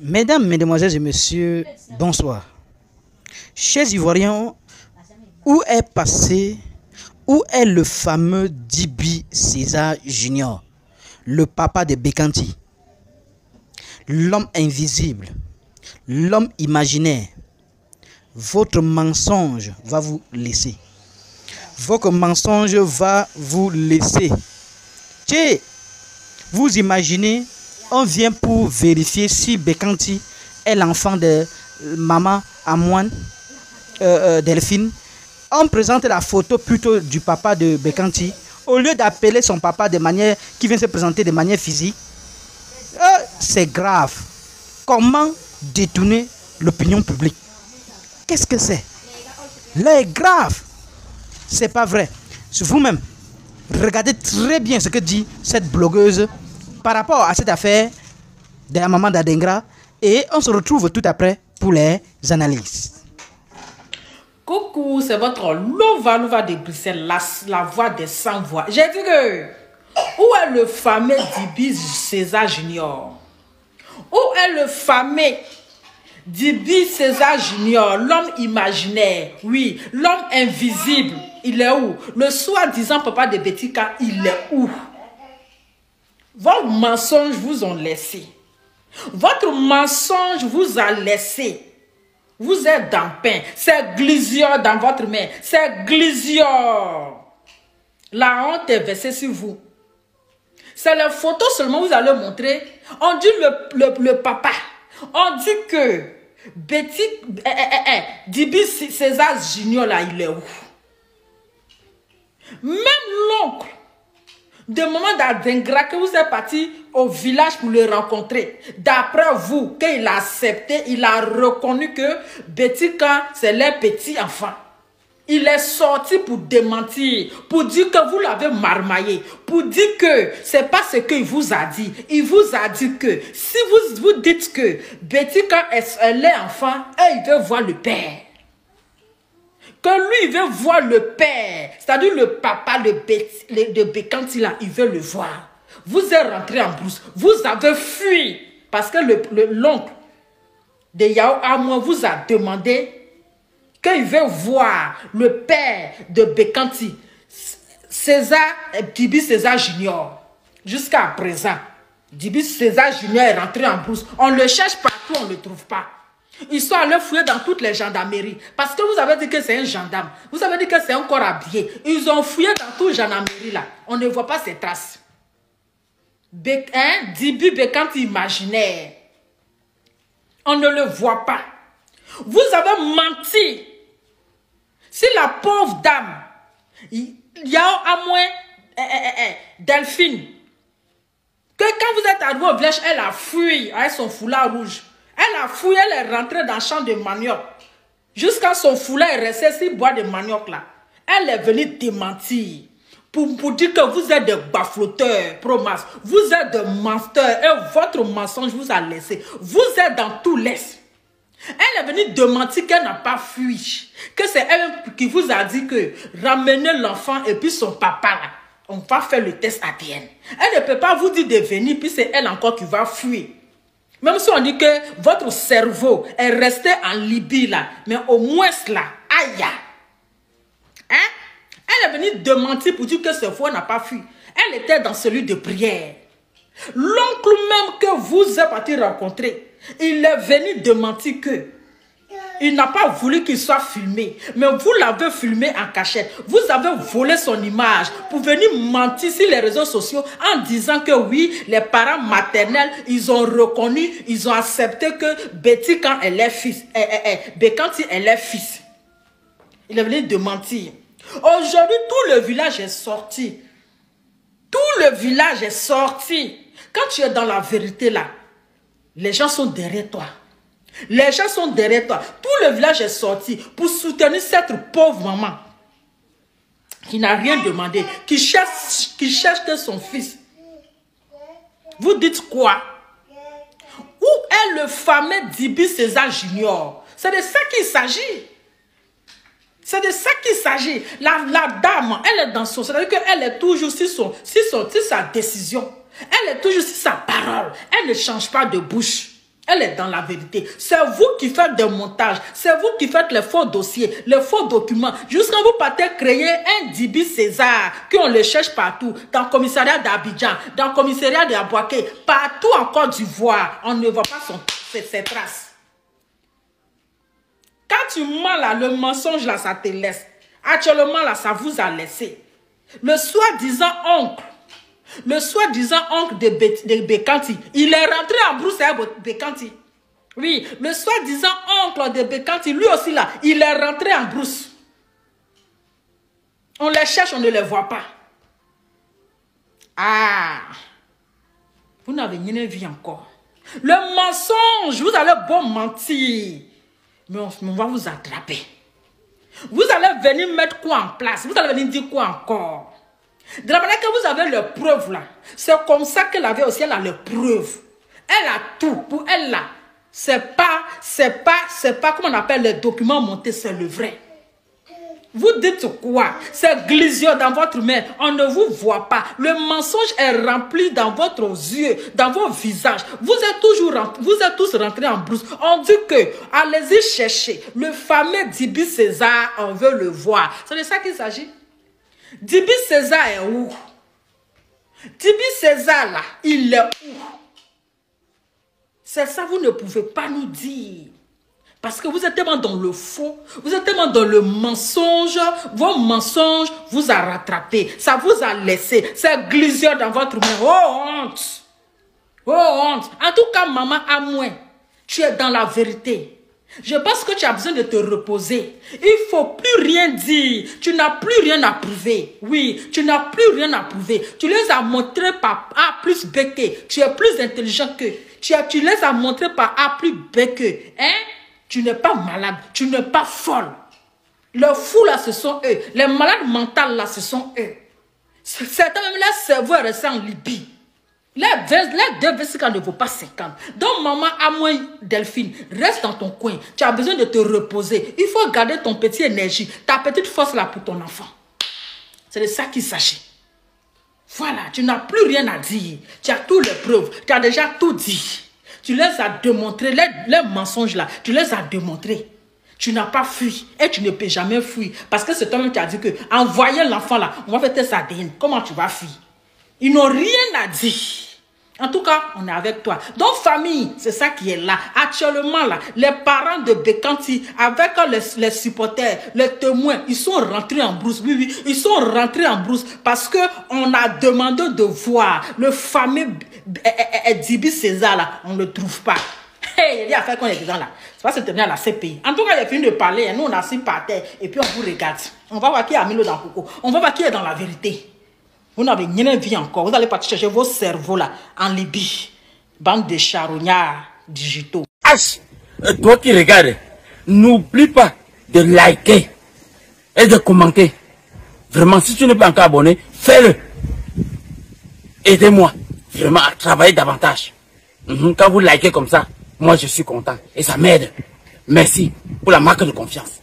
Mesdames, Mesdemoiselles et Messieurs, bonsoir. Chers Ivoiriens, où est le fameux Djiby César Junior, le papa de Bekanti, l'homme invisible, l'homme imaginaire? Votre mensonge va vous laisser. Votre mensonge va vous laisser. Vous imaginez, on vient pour vérifier si Bekanti est l'enfant de maman Amoine Delphine. On présente la photo plutôt du papa de Bekanti au lieu d'appeler son papa de manière qui vient se présenter de manière physique. C'est grave. Comment détourner l'opinion publique? Qu'est-ce que c'est? Là est grave. C'est pas vrai. Vous-même, regardez très bien ce que dit cette blogueuse par rapport à cette affaire de la maman d'Adengra et on se retrouve tout après pour les analyses. Coucou, c'est votre Louva de Bruxelles, la voix des sans-voix. J'ai dit que, où est le fameux Djiby César Junior? Où est le fameux Djiby César Junior, l'homme imaginaire? Oui, l'homme invisible. Il est où? Le soi-disant papa de Betika, il est où? Vos mensonges vous ont laissé. Votre mensonge vous a laissé. Vous êtes dans le pain. C'est glisior dans votre main. C'est glisior. La honte est versée sur vous. C'est la photo seulement vous allez montrer. On dit le papa. On dit que Djiby César Junior là, il est où? Même l'oncle de maman d'Adengra que vous êtes parti au village pour le rencontrer. D'après vous, qu'il a accepté, il a reconnu que Betika, c'est les petits enfants. Il est sorti pour démentir, pour dire que vous l'avez marmaillé, pour dire que c'est pas ce qu'il vous a dit. Il vous a dit que si vous dites que Betika est les enfants, et il veut voir le père. Que lui, il veut voir le père, c'est-à-dire le papa de Bekanti là, il veut le voir. Vous êtes rentré en brousse, vous avez fui, parce que l'oncle de Yao Amoua vous a demandé qu'il veut voir le père de Bekanti, Djiby César Junior. Jusqu'à présent, Djiby César Junior est rentré en brousse. On le cherche partout, on ne le trouve pas. Ils sont allés fouiller dans toutes les gendarmeries. Parce que vous avez dit que c'est un gendarme. Vous avez dit que c'est un corps habillé. Ils ont fouillé dans toutes les gendarmeries là. On ne voit pas ses traces. Djiby Bekanti imaginaire. On ne le voit pas. Vous avez menti. Si la pauvre dame, il y a à moins Delphine, que quand vous êtes arrivé au village, elle a fui avec son foulard rouge. Elle a fouillé, elle est rentrée dans le champ de manioc. Jusqu'à son foulard est resté sur bois de manioc là. Elle est venue démentir. Pour dire que vous êtes des bafloteurs, promas. Vous êtes des menteurs et votre mensonge vous a laissé. Vous êtes dans tout l'Est. Elle est venue démentir qu'elle n'a pas fui. Que c'est elle qui vous a dit que ramenez l'enfant et puis son papa là. On va faire le test ADN. Elle ne peut pas vous dire de venir puis c'est elle encore qui va fuir. Même si on dit que votre cerveau est resté en Libye là, mais au moins là, aïe. Hein? Elle est venue démentir pour dire que ce faux n'a pas fui. Elle était dans celui de prière. L'oncle même que vous êtes parti rencontrer, il est venu démentir que il n'a pas voulu qu'il soit filmé, mais vous l'avez filmé en cachette. Vous avez volé son image pour venir mentir sur les réseaux sociaux en disant que oui, les parents maternels, ils ont reconnu, ils ont accepté que Betty quand elle est fils, Bekanti elle est fils. Il est venu de mentir. Aujourd'hui, tout le village est sorti. Tout le village est sorti. Quand tu es dans la vérité là, les gens sont derrière toi. Les gens sont derrière toi. Tout le village est sorti pour soutenir cette pauvre maman qui n'a rien demandé, qui cherche que son fils. Vous dites quoi? Où est le fameux Djiby César Junior? C'est de ça qu'il s'agit. C'est de ça qu'il s'agit. La dame, elle est dans son... C'est-à-dire qu'elle est toujours sur sa décision. Elle est toujours sur sa parole. Elle ne change pas de bouche. Elle est dans la vérité. C'est vous qui faites des montages. C'est vous qui faites les faux dossiers, les faux documents. Jusqu'à vous partez créer un Dibi César, qu'on le cherche partout. Dans le commissariat d'Abidjan, dans le commissariat d'Abouaké, partout en Côte d'Ivoire. On ne voit pas ses traces. Quand tu mens là, le mensonge là, ça te laisse. Actuellement là, ça vous a laissé. Le soi-disant oncle. Le soi-disant oncle de Bekanti, il est rentré en brousse avec Bekanti. Oui, le soi-disant oncle de Bekanti, lui aussi là, il est rentré en brousse. On les cherche, on ne les voit pas. Ah, vous n'avez rien vu encore. Le mensonge, vous allez bon mentir, mais on va vous attraper. Vous allez venir mettre quoi en place? Vous allez venir dire quoi encore? De la manière que vous avez les preuves là, c'est comme ça qu'elle avait aussi, elle a les preuves. Elle a tout. Pour elle là, c'est pas, comment on appelle les documents montés, c'est le vrai. Vous dites quoi? C'est glissure dans votre main. On ne vous voit pas. Le mensonge est rempli dans votre yeux, dans vos visages. Vous êtes tous rentrés en brousse. On dit que, allez-y chercher. Le fameux Dibi César, on veut le voir. C'est de ça qu'il s'agit. Dibi César est où? Dibi César là, il est où? C'est ça, vous ne pouvez pas nous dire. Parce que vous êtes tellement dans le faux, vous êtes tellement dans le mensonge, vos mensonges vous a rattrapé, ça vous a laissé, c'est glissure dans votre main. Oh honte! Oh honte! En tout cas, maman, à moi, tu es dans la vérité. Je pense que tu as besoin de te reposer. Il ne faut plus rien dire. Tu n'as plus rien à prouver. Oui, tu n'as plus rien à prouver. Tu les as montrés par A plus B que. Tu es plus intelligent que. Tu les as montrés par A plus B que. Hein? Tu n'es pas malade. Tu n'es pas folle. Les fous là, ce sont eux. Les malades mentales là, ce sont eux. Certains même, leur cerveau est resté en Libye. Les deux vestiges ne vaut pas 50. Donc, maman, à moi, Delphine, reste dans ton coin. Tu as besoin de te reposer. Il faut garder ton petit énergie, ta petite force là pour ton enfant. C'est de ça qu'il s'agit. Voilà, tu n'as plus rien à dire. Tu as toutes les preuves. Tu as déjà tout dit. Tu les as démontrés, les mensonges là, tu les as démontrés. Tu n'as pas fui et tu ne peux jamais fuir. Parce que c'est toi-même qui as dit que, en voyant l'enfant là, on va faire sa ADN. Comment tu vas fuir? Ils n'ont rien à dire. En tout cas, on est avec toi. Donc, famille, c'est ça qui est là. Actuellement, là, les parents de Bekanti, avec les supporters, les témoins, ils sont rentrés en brousse. Oui, oui, ils sont rentrés en brousse parce qu'on a demandé de voir le fameux Dibi César, là. On ne le trouve pas. Hey, il y a affaire qu'on est dedans, là. C'est pas se tenir à la CPI. En tout cas, il a fini de parler. Nous, on a assis par terre et puis on vous regarde. On va voir qui a mis l'eau dans le coco. On va voir qui est dans la vérité. Vous n'avez rien vu encore. Vous allez partir chercher vos cerveaux là, en Libye. Bande de charognards digitaux. H, toi qui regardes, n'oublie pas de liker et de commenter. Vraiment, si tu n'es pas encore abonné, fais-le. Aidez-moi vraiment à travailler davantage. Quand vous likez comme ça, moi je suis content et ça m'aide. Merci pour la marque de confiance.